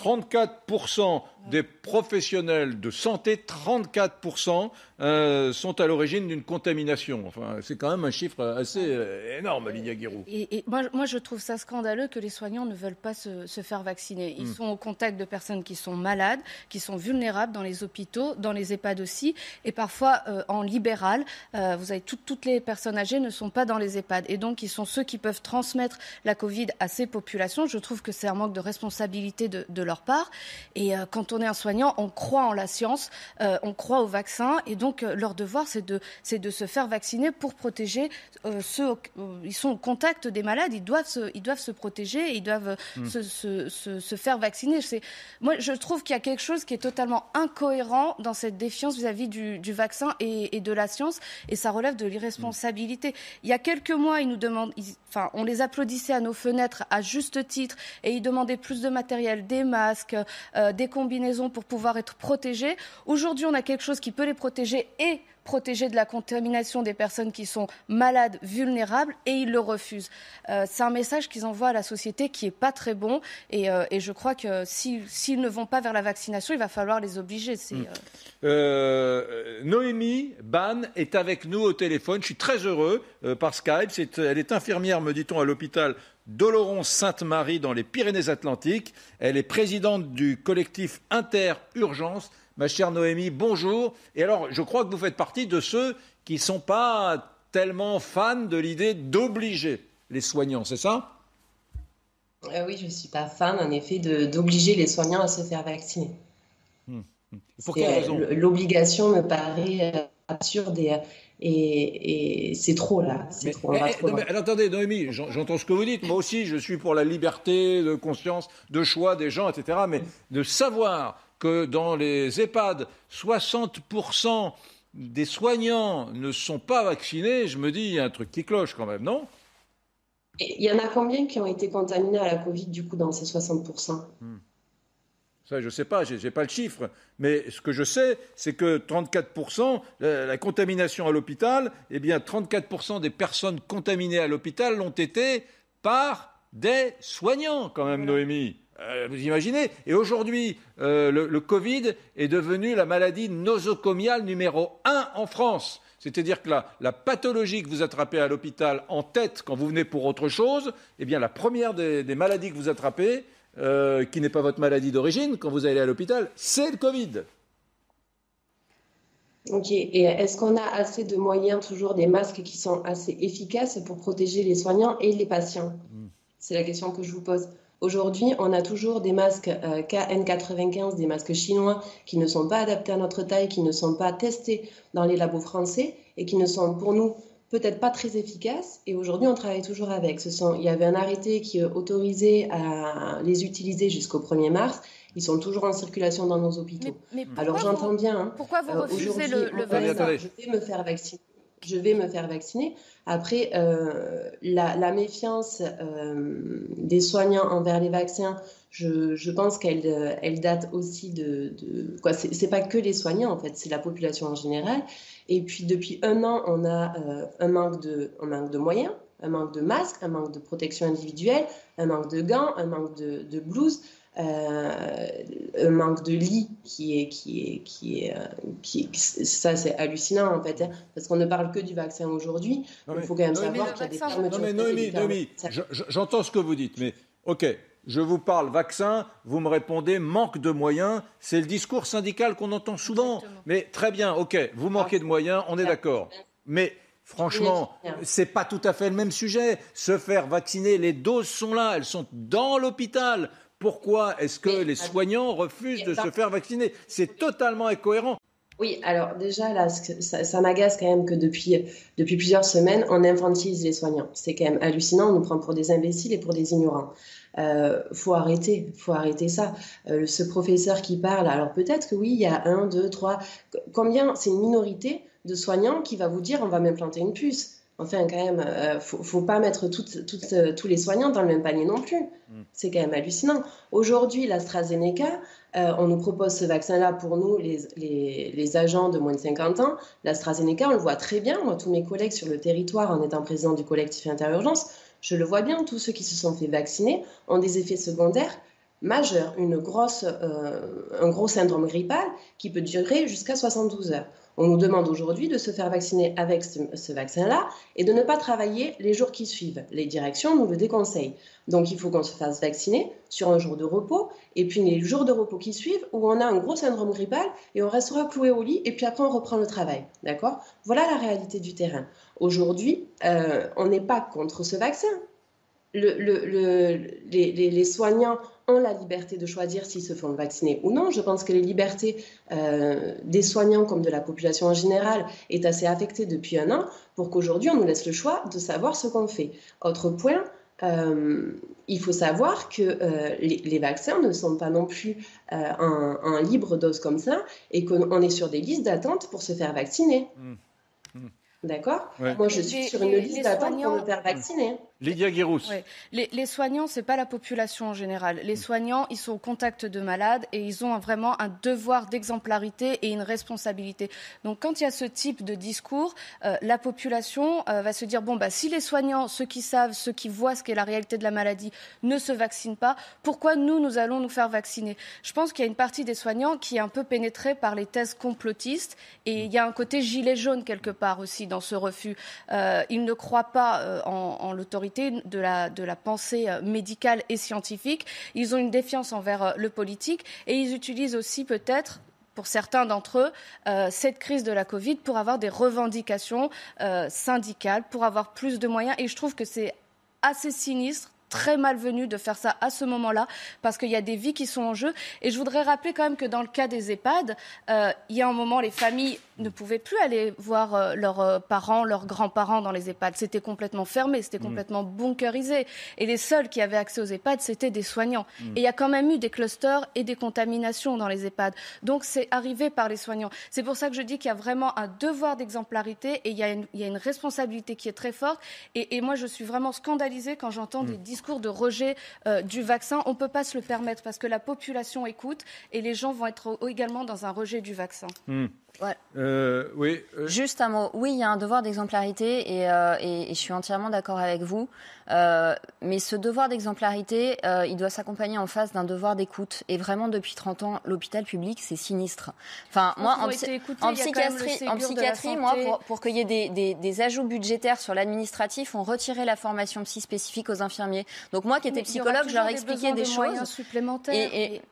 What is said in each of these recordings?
34% des professionnels de santé, 34% sont à l'origine d'une contamination. Enfin, c'est quand même un chiffre assez énorme, Lydia Guiraud. Et moi, je trouve ça scandaleux que les soignants ne veulent pas se faire vacciner. Ils sont au contact de personnes qui sont malades, qui sont vulnérables dans les hôpitaux, dans les EHPAD aussi, et parfois en libéral. Vous avez toutes les personnes âgées ne sont pas dans les EHPAD. Et donc, ils sont ceux qui peuvent transmettre la Covid à ces populations. Je trouve que c'est un manque de responsabilité de leur part. Et quand on est un soignant, on croit en la science, on croit au vaccin. Et donc, leur devoir, c'est de se faire vacciner pour protéger ceux ils sont au contact des malades. Ils doivent se protéger, ils doivent se faire vacciner. Moi, je trouve qu'il y a quelque chose qui est totalement incohérent dans cette défiance vis-à-vis du vaccin et de la science. Et ça relève de l'irresponsabilité. Il y a quelques mois, on les applaudissait à nos fenêtres à juste titre et ils demandaient plus de matériel, des masques, des combinaisons pour pouvoir être protégés. Aujourd'hui, on a quelque chose qui peut les protéger et protéger de la contamination des personnes qui sont malades, vulnérables, et ils le refusent. C'est un message qu'ils envoient à la société qui n'est pas très bon, et je crois que s'ils ne vont pas vers la vaccination, il va falloir les obliger. Noémie Ban est avec nous au téléphone. Je suis très heureux par Skype. Elle est infirmière, me dit-on, à l'hôpital d'Oloron-Sainte-Marie dans les Pyrénées-Atlantiques. Elle est présidente du collectif Inter-Urgence. Ma chère Noémie, bonjour. Et alors, je crois que vous faites partie de ceux qui ne sont pas tellement fans de l'idée d'obliger les soignants, c'est ça ? Oui, je ne suis pas fan, en effet, d'obliger les soignants à se faire vacciner. Pour quelle raison ? L'obligation me paraît absurde et c'est trop, là. C'est trop, mais attendez, Noémie, j'entends ce que vous dites. Moi aussi, je suis pour la liberté de conscience, de choix des gens, etc. Mais de savoir que dans les EHPAD, 60% des soignants ne sont pas vaccinés, je me dis, il y a un truc qui cloche quand même, non ? Et il y en a combien qui ont été contaminés à la Covid, du coup, dans ces 60% ? Ça, je ne sais pas, je n'ai pas le chiffre. Mais ce que je sais, c'est que 34%, la contamination à l'hôpital, 34% des personnes contaminées à l'hôpital l'ont été par des soignants, quand même, Noémie. Vous imaginez ? Et aujourd'hui, le Covid est devenu la maladie nosocomiale numéro 1 en France. C'est-à-dire que la pathologie que vous attrapez à l'hôpital en tête quand vous venez pour autre chose, la première des maladies que vous attrapez, qui n'est pas votre maladie d'origine, quand vous allez à l'hôpital, c'est le Covid. Ok. Et est-ce qu'on a assez de moyens, toujours des masques qui sont assez efficaces pour protéger les soignants et les patients ? C'est la question que je vous pose. Aujourd'hui, on a toujours des masques KN95, des masques chinois qui ne sont pas adaptés à notre taille, qui ne sont pas testés dans les labos français et qui ne sont pour nous peut-être pas très efficaces. Et aujourd'hui, on travaille toujours avec. Il y avait un arrêté qui autorisait à les utiliser jusqu'au 1er mars. Ils sont toujours en circulation dans nos hôpitaux. Alors j'entends bien. Pourquoi vous refusez le vaccin ? Je vais me faire vacciner. Après, la méfiance des soignants envers les vaccins, je pense qu'elle date aussi de quoi. C'est pas que les soignants, en fait, c'est la population en général. Et puis depuis un an, on a un manque de moyens, un manque de masques, un manque de protection individuelle, un manque de gants, un manque de blouses. Un manque de lits ça c'est hallucinant en fait, parce qu'on ne parle que du vaccin aujourd'hui. Il faut quand même savoir qu'il y a des fermetures. Non mais Noémie, j'entends ce que vous dites, mais ok, je vous parle vaccin, vous me répondez manque de moyens, c'est le discours syndical qu'on entend souvent. Exactement. Mais très bien, ok, vous manquez de moyens, on est d'accord. Mais franchement, c'est pas tout à fait le même sujet. Se faire vacciner, les doses sont là, elles sont dans l'hôpital. Pourquoi est-ce que les soignants refusent de se faire vacciner ? C'est totalement incohérent. Oui, alors déjà, là, ça m'agace quand même que depuis plusieurs semaines, on infantilise les soignants. C'est quand même hallucinant, on nous prend pour des imbéciles et pour des ignorants. Faut arrêter ça. Ce professeur qui parle, alors peut-être que oui, il y a 1, 2, 3, combien, c'est une minorité de soignants qui va vous dire on va m'implanter une puce. Enfin, quand même, faut pas mettre tous les soignants dans le même panier non plus. C'est quand même hallucinant. Aujourd'hui, l'AstraZeneca, on nous propose ce vaccin-là pour nous, les agents de moins de 50 ans. L'AstraZeneca, on le voit très bien. Moi, tous mes collègues sur le territoire, en étant président du collectif Inter-Urgence, je le vois bien. Tous ceux qui se sont fait vacciner ont des effets secondaires majeur, un gros syndrome grippal qui peut durer jusqu'à 72 heures. On nous demande aujourd'hui de se faire vacciner avec ce vaccin-là et de ne pas travailler les jours qui suivent. Les directions nous le déconseillent. Donc il faut qu'on se fasse vacciner sur un jour de repos et puis les jours de repos qui suivent où on a un gros syndrome grippal et on restera cloué au lit et puis après on reprend le travail. D'accord ? Voilà la réalité du terrain. Aujourd'hui, on n'est pas contre ce vaccin. Les soignants ont la liberté de choisir s'ils se font vacciner ou non. Je pense que les libertés des soignants comme de la population en général est assez affectée depuis un an pour qu'aujourd'hui on nous laisse le choix de savoir ce qu'on fait. Autre point, il faut savoir que les vaccins ne sont pas non plus en libre dose comme ça et qu'on est sur des listes d'attente pour se faire vacciner. D'accord ? Ouais. Moi, je suis sur une liste d'attente pour me faire vacciner. Lydia Guirous. Oui. Les soignants, c'est pas la population en général. Les soignants, ils sont au contact de malades et ils ont vraiment un devoir d'exemplarité et une responsabilité. Donc, quand il y a ce type de discours, la population va se dire si les soignants, ceux qui savent, ceux qui voient ce qu'est la réalité de la maladie, ne se vaccinent pas, pourquoi nous allons nous faire vacciner ? Je pense qu'il y a une partie des soignants qui est un peu pénétrée par les thèses complotistes et il y a un côté gilet jaune quelque part aussi dans ce refus. Ils ne croient pas en l'autorité de la pensée médicale et scientifique. Ils ont une défiance envers le politique et ils utilisent aussi peut-être, pour certains d'entre eux, cette crise de la Covid pour avoir des revendications syndicales, pour avoir plus de moyens. Et je trouve que c'est assez sinistre, très malvenu de faire ça à ce moment-là, parce qu'il y a des vies qui sont en jeu. Et je voudrais rappeler quand même que dans le cas des EHPAD, il y a un moment, les familles ne pouvaient plus aller voir leurs parents, leurs grands-parents dans les EHPAD. C'était complètement fermé, c'était complètement bunkerisé. Et les seuls qui avaient accès aux EHPAD, c'était des soignants. Et il y a quand même eu des clusters et des contaminations dans les EHPAD. Donc c'est arrivé par les soignants. C'est pour ça que je dis qu'il y a vraiment un devoir d'exemplarité et il y a une responsabilité qui est très forte. Et moi, je suis vraiment scandalisée quand j'entends des discours de rejet du vaccin. On ne peut pas se le permettre parce que la population écoute et les gens vont être également dans un rejet du vaccin. Ouais. Oui. Juste un mot. Oui, il y a un devoir d'exemplarité et je suis entièrement d'accord avec vous. Mais ce devoir d'exemplarité, il doit s'accompagner en face d'un devoir d'écoute. Et vraiment, depuis 30 ans, l'hôpital public, c'est sinistre. Enfin, moi, en psychiatrie, moi, pour qu'il y ait des ajouts budgétaires sur l'administratif, on retirait la formation psy spécifique aux infirmiers. Donc moi, qui étais psychologue, je leur expliquais des choses.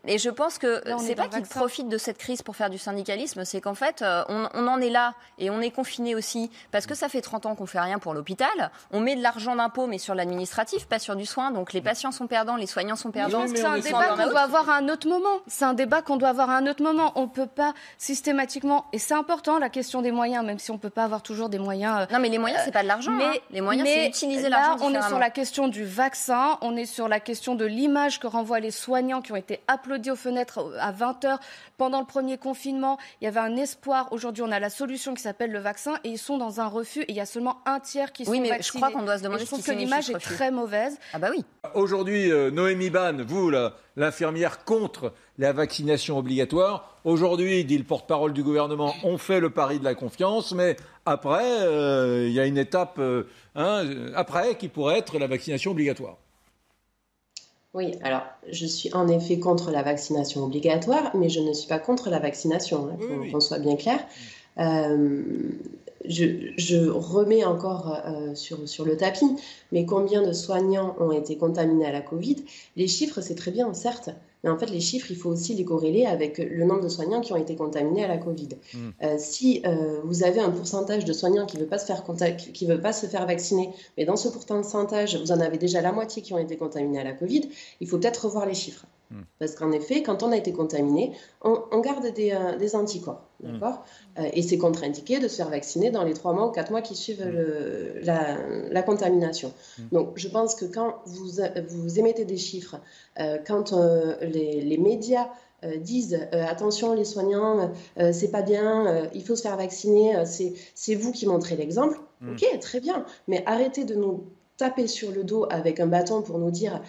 Et je pense que c'est pas qu'ils profitent de cette crise pour faire du syndicalisme, c'est qu'en fait, on en est là et on est confiné aussi parce que ça fait 30 ans qu'on fait rien pour l'hôpital. On met de l'argent d'impôt, mais sur l'administratif, pas sur du soin. Donc les patients sont perdants, les soignants sont perdants. C'est un débat qu'on doit avoir à un autre moment. C'est un débat qu'on doit avoir à un autre moment. On ne peut pas systématiquement, et c'est important la question des moyens, même si on ne peut pas avoir toujours des moyens. Non, mais les moyens, c'est pas de l'argent. Les moyens, c'est utiliser l'argent différemment. On est sur la question du vaccin, on est sur la question de l'image que renvoient les soignants qui ont été applaudis aux fenêtres à 20h pendant le premier confinement. Il y avait un espoir. Aujourd'hui, on a la solution qui s'appelle le vaccin et ils sont dans un refus et il y a seulement un tiers qui sont vaccinés. Oui, mais je crois qu'on doit se demander ce qui signifie l'image est très mauvaise. Ah bah oui. Aujourd'hui, Noémie Ban, vous, l'infirmière contre la vaccination obligatoire. Aujourd'hui, dit le porte-parole du gouvernement, on fait le pari de la confiance, mais après, il y a une étape après qui pourrait être la vaccination obligatoire. Oui, alors je suis en effet contre la vaccination obligatoire, mais je ne suis pas contre la vaccination, qu'on soit bien clair. Je remets encore sur le tapis, mais combien de soignants ont été contaminés à la Covid ? Les chiffres, c'est très bien, certes, mais en fait, les chiffres, il faut aussi les corréler avec le nombre de soignants qui ont été contaminés à la Covid. Si vous avez un pourcentage de soignants qui ne veut pas se faire vacciner, mais dans ce pourcentage, vous en avez déjà la moitié qui ont été contaminés à la Covid, il faut peut-être revoir les chiffres. Parce qu'en effet, quand on a été contaminé, on garde des anticorps. D'accord ? Et c'est contre-indiqué de se faire vacciner dans les 3 mois ou 4 mois qui suivent la contamination. Donc, je pense que quand vous émettez des chiffres, quand les médias disent attention les soignants, c'est pas bien, il faut se faire vacciner, c'est vous qui montrez l'exemple. Ok, très bien, mais arrêtez de nous taper sur le dos avec un bâton pour nous dire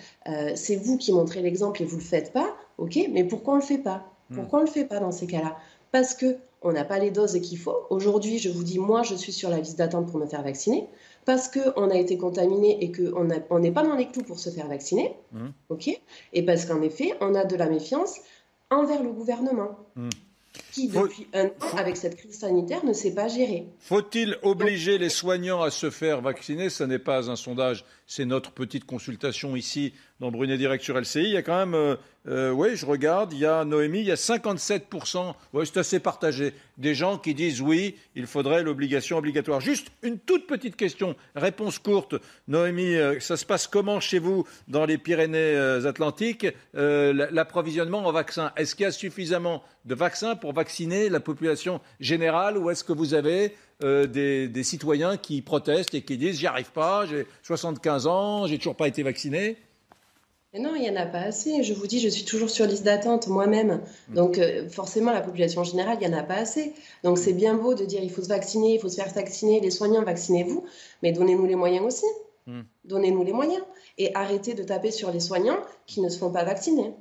c'est vous qui montrez l'exemple et vous le faites pas. Ok, mais pourquoi on le fait pas ? Pourquoi on le fait pas dans ces cas-là ? Parce que on n'a pas les doses qu'il faut. Aujourd'hui, je vous dis, moi, je suis sur la liste d'attente pour me faire vacciner parce qu'on a été contaminé et qu'on n'est pas dans les clous pour se faire vacciner. Ok, et parce qu'en effet, on a de la méfiance envers le gouvernement qui, depuis un an, avec cette crise sanitaire, ne sait pas gérer. Faut-il obliger les soignants à se faire vacciner? Ce n'est pas un sondage, c'est notre petite consultation ici dans Brunet Direct sur LCI. Il y a quand même, oui, je regarde, il y a Noémie, il y a 57%, ouais, c'est assez partagé, des gens qui disent oui, il faudrait l'obligation obligatoire. Juste une toute petite question, réponse courte. Noémie, ça se passe comment chez vous dans les Pyrénées-Atlantiques, l'approvisionnement en vaccins? Est-ce qu'il y a suffisamment de vaccins pour vacciner la population générale ou est-ce que vous avez des citoyens qui protestent et qui disent « j'y arrive pas, j'ai 75 ans, j'ai toujours pas été vacciné ». Mais non, il n'y en a pas assez. Je vous dis, je suis toujours sur liste d'attente moi-même. Donc forcément, la population générale, il n'y en a pas assez. Donc c'est bien beau de dire il faut se vacciner, il faut se faire vacciner, les soignants, vaccinez-vous, mais donnez-nous les moyens aussi. Donnez-nous les moyens. Et arrêtez de taper sur les soignants qui ne se font pas vacciner.